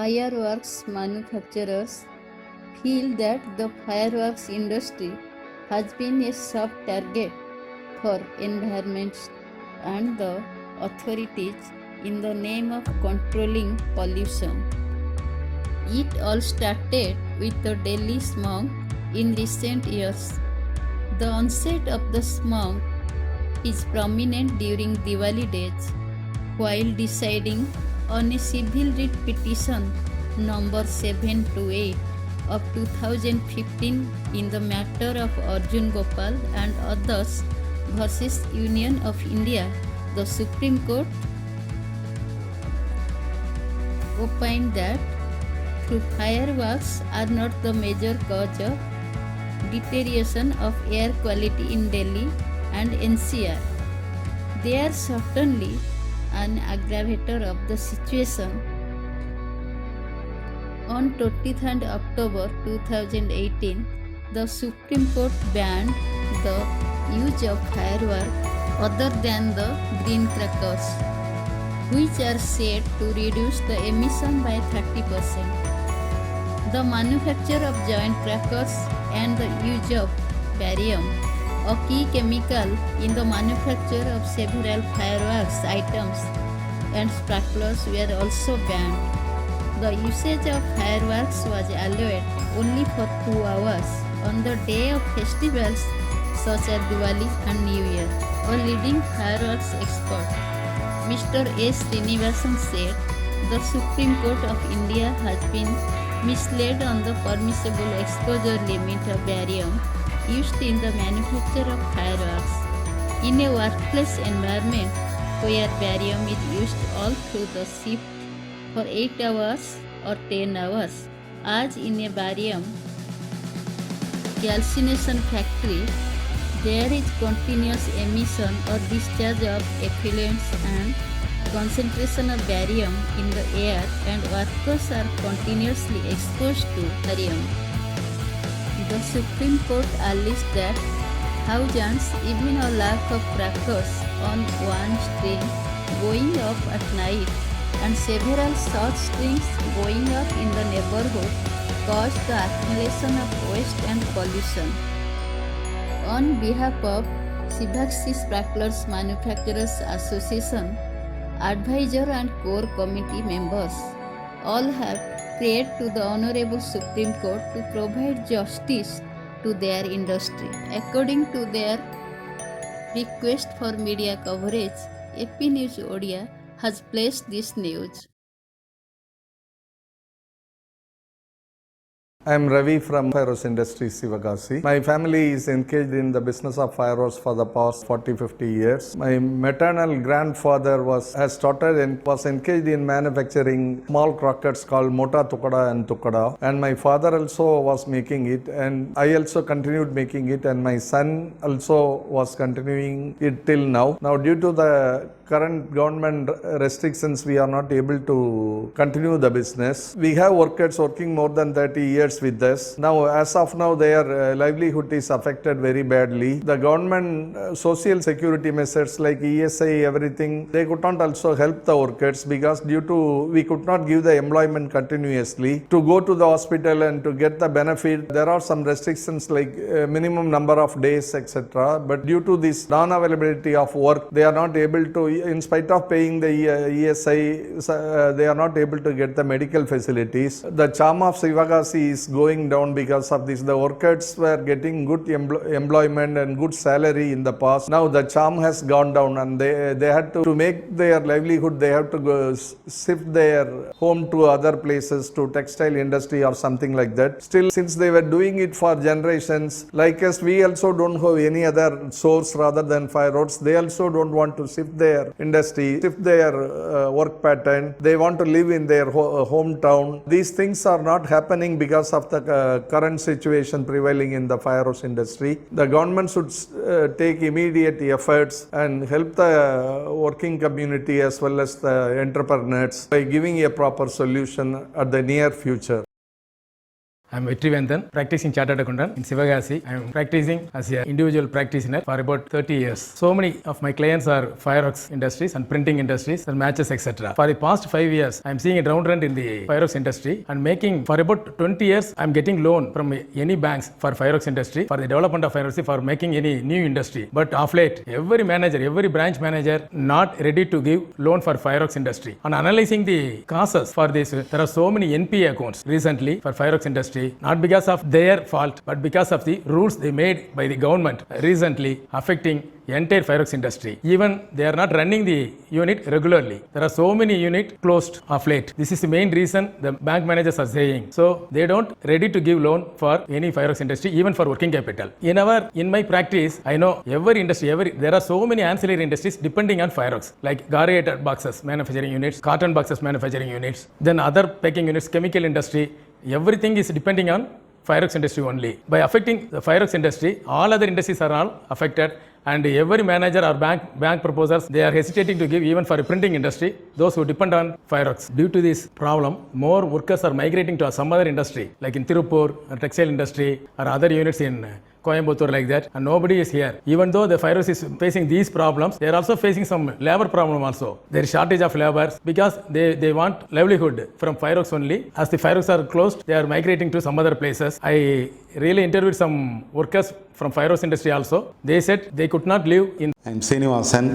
Fireworks manufacturers feel that the fireworks industry has been a soft target for environment and the authorities in the name of controlling pollution. It all started with the Delhi smog in recent years. The onset of the smog is prominent during Diwali days. While deciding on a civil writ petition number 728 of 2015 in the matter of Arjun Gopal and others versus Union of India, the Supreme Court opined that through fireworks are not the major cause of deterioration of air quality in Delhi and NCR. They are certainly an aggravator of the situation. On 23rd October 2018, the Supreme Court banned the use of fireworks other than the green crackers, which are said to reduce the emission by 30%. The manufacture of joint crackers and the use of barium, a key chemical in the manufacture of several fireworks items and sparklers were also banned. The usage of fireworks was allowed only for 2 hours on the day of festivals such as Diwali and New Year. A leading fireworks expert, Mr. S. Srinivasan said, the Supreme Court of India has been misled on the permissible exposure limit of barium used in the manufacture of fireworks. In a workplace environment where barium is used all through the shift for 8 hours or 10 hours, as in a barium calcination factory, there is continuous emission or discharge of effluents and concentration of barium in the air, and workers are continuously exposed to barium. The Supreme Court alleged that thousands, even a lakh of crackers on one string going off at night and several such strings going off in the neighborhood caused the accumulation of waste and pollution. On behalf of Shivaksi Sparklers Manufacturers Association, advisor and core committee members all have prayed to the Honorable Supreme Court to provide justice to their industry. According to their request for media coverage, AP News Odia has placed this news. I am Ravi from Fireworks Industries, Sivagasi. My family is engaged in the business of fireworks for the past 40-50 years. My maternal grandfather was engaged in manufacturing small crackers called Mota Tukada and Tukada. And my father also was making it, and I also continued making it, and my son also was continuing it till now. Now, due to the current government restrictions, we are not able to continue the business. We have workers working more than 30 years with us. Now, as of now, their livelihood is affected very badly. The government social security measures like ESI, everything, they could not also help the workers because due to we could not give the employment continuously. To go to the hospital and to get the benefit, there are some restrictions like minimum number of days, etc. But due to this non-availability of work, they are not able to, in spite of paying the ESI, they are not able to get the medical facilities. The charm of Sivagasi is going down because of this. The workers were getting good employment and good salary in the past. Now the charm has gone down, and they had to make their livelihood, they have to go shift their home to other places, to textile industry or something like that. Still, since they were doing it for generations, like us, we also don't have any other source rather than fireworks. They also don't want to shift their industry, shift their work pattern. They want to live in their hometown. These things are not happening because of the current situation prevailing in the fireworks industry. The government should take immediate efforts and help the working community as well as the entrepreneurs by giving a proper solution at the near future. I'm Vetrivendan, practicing chartered accountant in Sivagasi. I'm practicing as an individual practitioner for about 30 years. So many of my clients are fireworks industries and printing industries and matches, etc. For the past 5 years, I'm seeing a downtrend in the fireworks industry and making for about 20 years, I'm getting loan from any banks for fireworks industry for the development of fireworks for making any new industry. But of late, every manager, every branch manager not ready to give loan for fireworks industry. On analyzing the causes for this, there are so many NPA accounts recently for fireworks industry, not because of their fault, but because of the rules they made by the government recently affecting entire fireworks industry. Even they are not running the unit regularly. There are so many units closed of late. This is the main reason the bank managers are saying. So they don't ready to give loan for any fireworks industry, even for working capital. In my practice, I know every industry, there are so many ancillary industries depending on fireworks, like corrugated boxes manufacturing units, carton boxes manufacturing units, then other packing units, chemical industry. Everything is depending on fireworks industry only. By affecting the fireworks industry, all other industries are all affected, and every manager or bank proposals, they are hesitating to give even for a printing industry, those who depend on fireworks. Due to this problem, more workers are migrating to some other industry, like in Tirupur, textile industry, or other units in Coimbatore, like that, and nobody is here. Even though the fireworks is facing these problems, they are also facing some labor problem also. There is shortage of labor because they want livelihood from fireworks only. As the fireworks are closed, they are migrating to some other places. I really interviewed some workers from fireworks industry also. They said they could not live in. I am Srinivasan.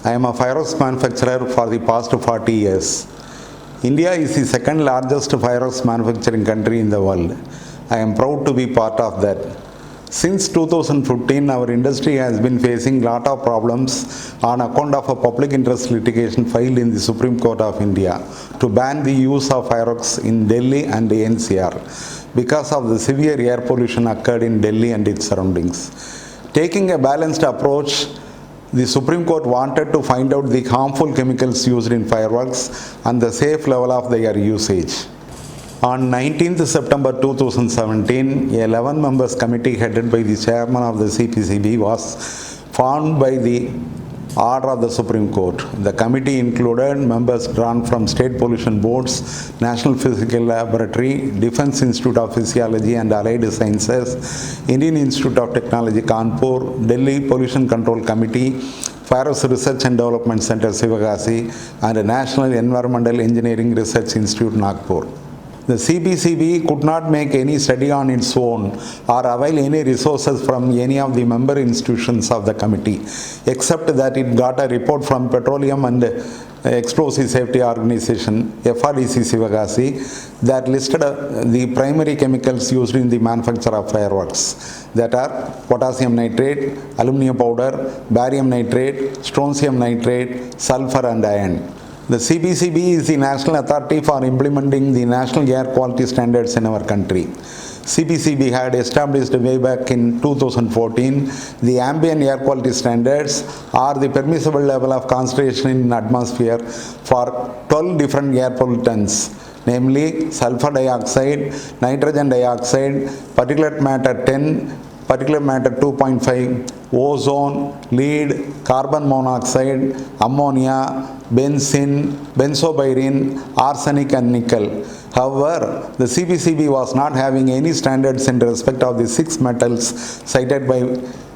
I am a fireworks manufacturer for the past 40 years. India is the second largest fireworks manufacturing country in the world. I am proud to be part of that. Since 2015, our industry has been facing a lot of problems on account of a public interest litigation filed in the Supreme Court of India to ban the use of fireworks in Delhi and the NCR because of the severe air pollution occurred in Delhi and its surroundings. Taking a balanced approach, the Supreme Court wanted to find out the harmful chemicals used in fireworks and the safe level of their usage. On 19th September 2017, a 11 members committee headed by the chairman of the CPCB was formed by the order of the Supreme Court. The committee included members drawn from state pollution boards, National Physical Laboratory, Defense Institute of Physiology and Allied Sciences, Indian Institute of Technology Kanpur, Delhi Pollution Control Committee, Fireworks Research and Development Center Sivagasi, and the National Environmental Engineering Research Institute Nagpur. The CPCB could not make any study on its own or avail any resources from any of the member institutions of the committee, except that it got a report from Petroleum and Explosive Safety Organization, FRDC Sivagasi, that listed the primary chemicals used in the manufacture of fireworks, that are potassium nitrate, aluminum powder, barium nitrate, strontium nitrate, sulfur and iron. The CPCB is the national authority for implementing the national air quality standards in our country. CPCB had established way back in 2014 the ambient air quality standards or the permissible level of concentration in atmosphere for 12 different air pollutants, namely sulfur dioxide, nitrogen dioxide, particulate matter 10, particulate matter 2.5, ozone, lead, carbon monoxide, ammonia, benzene, benzopyrene, arsenic and nickel. However, the CPCB was not having any standards in respect of the 6 metals cited by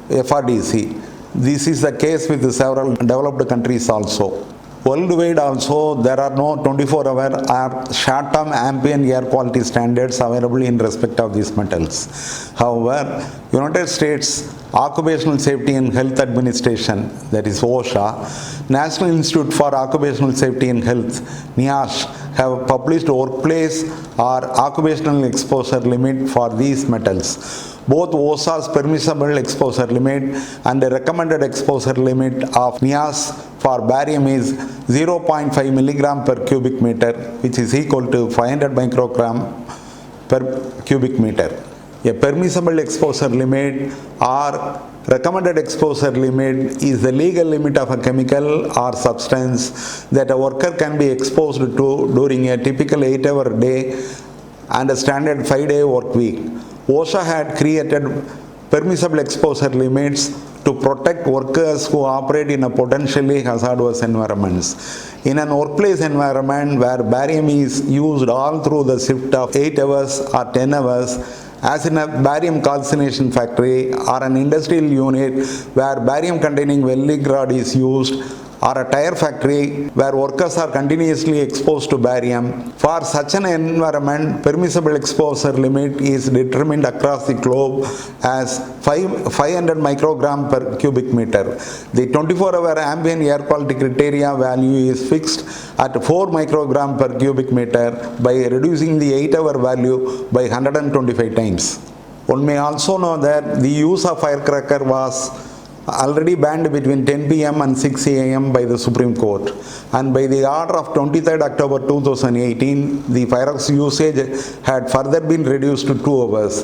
FRDC. This is the case with several developed countries also. Worldwide also, there are no 24-hour or short-term ambient air quality standards available in respect of these metals. However, United States Occupational Safety and Health Administration, that is OSHA, National Institute for Occupational Safety and Health, NIOSH, have published workplace or occupational exposure limit for these metals. Both OSHA's permissible exposure limit and the recommended exposure limit of NIOSH for barium is 0.5 milligram per cubic meter, which is equal to 500 microgram per cubic meter. A permissible exposure limit or recommended exposure limit is the legal limit of a chemical or substance that a worker can be exposed to during a typical 8-hour day and a standard 5-day work week. OSHA had created permissible exposure limits to protect workers who operate in a potentially hazardous environments. In an workplace environment where barium is used all through the shift of 8 hours or 10 hours, as in a barium calcination factory or an industrial unit where barium containing welding rod is used, or a tire factory where workers are continuously exposed to barium. For such an environment, permissible exposure limit is determined across the globe as 500 microgram per cubic meter. The 24-hour ambient air quality criteria value is fixed at 4 microgram per cubic meter by reducing the 8-hour value by 125 times. One may also know that the use of firecracker was already banned between 10 p.m. and 6 a.m. by the Supreme Court, and by the order of 23rd October 2018, the fireworks usage had further been reduced to 2 hours.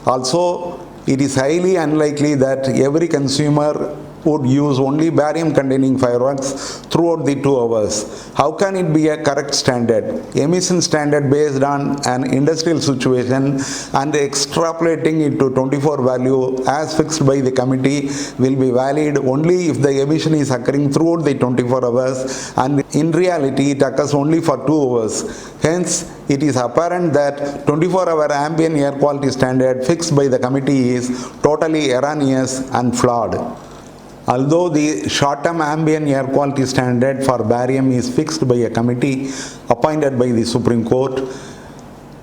Also, it is highly unlikely that every consumer would use only barium containing fireworks throughout the 2 hours. How can it be a correct standard? Emission standard based on an industrial situation and extrapolating it to 24 value as fixed by the committee will be valid only if the emission is occurring throughout the 24 hours, and in reality it occurs only for 2 hours. Hence, it is apparent that 24-hour ambient air quality standard fixed by the committee is totally erroneous and flawed. Although the short-term ambient air quality standard for barium is fixed by a committee appointed by the Supreme Court,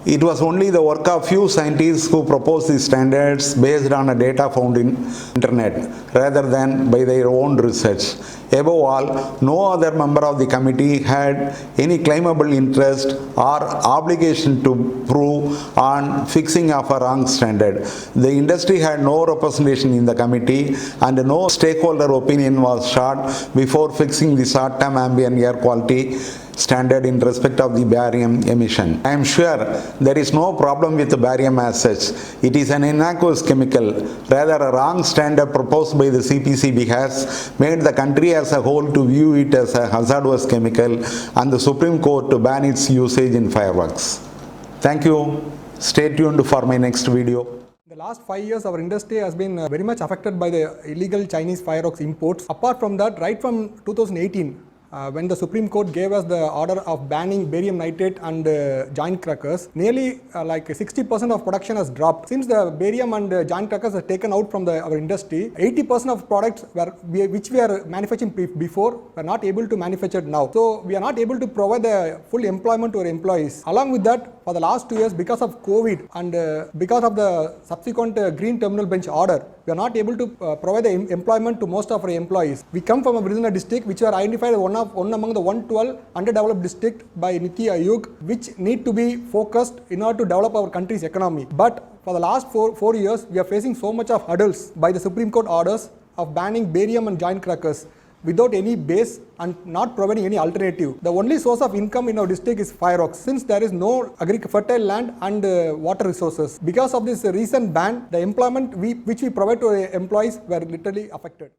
it was only the work of few scientists who proposed these standards based on data found in internet rather than by their own research. Above all, no other member of the committee had any claimable interest or obligation to prove on fixing of a wrong standard. The industry had no representation in the committee and no stakeholder opinion was sought before fixing the short-term ambient air quality standard in respect of the barium emission. I am sure there is no problem with the barium as such. It is an innocuous chemical. Rather, a wrong standard proposed by the CPCB has made the country as a whole to view it as a hazardous chemical and the Supreme Court to ban its usage in fireworks. Thank you. Stay tuned for my next video. In the last 5 years, our industry has been very much affected by the illegal Chinese fireworks imports. Apart from that, right from 2018, when the Supreme Court gave us the order of banning barium nitrate and joint crackers, nearly like 60% of production has dropped. Since the barium and joint crackers are taken out from our industry, 80% of products which we are manufacturing before, we are not able to manufacture now. So we are not able to provide the full employment to our employees. Along with that, for the last 2 years, because of COVID and because of the subsequent Green Terminal Bench order, we are not able to provide the employment to most of our employees. We come from a Virginia district which are identified as one among the 112 underdeveloped district by Niti Aayog, which need to be focused in order to develop our country's economy. But for the last four years, we are facing so much of hurdles by the Supreme Court orders of banning barium and joint crackers without any base and not providing any alternative. The only source of income in our district is fireworks, since there is no fertile land and water resources. Because of this recent ban, the employment which we provide to our employees were literally affected.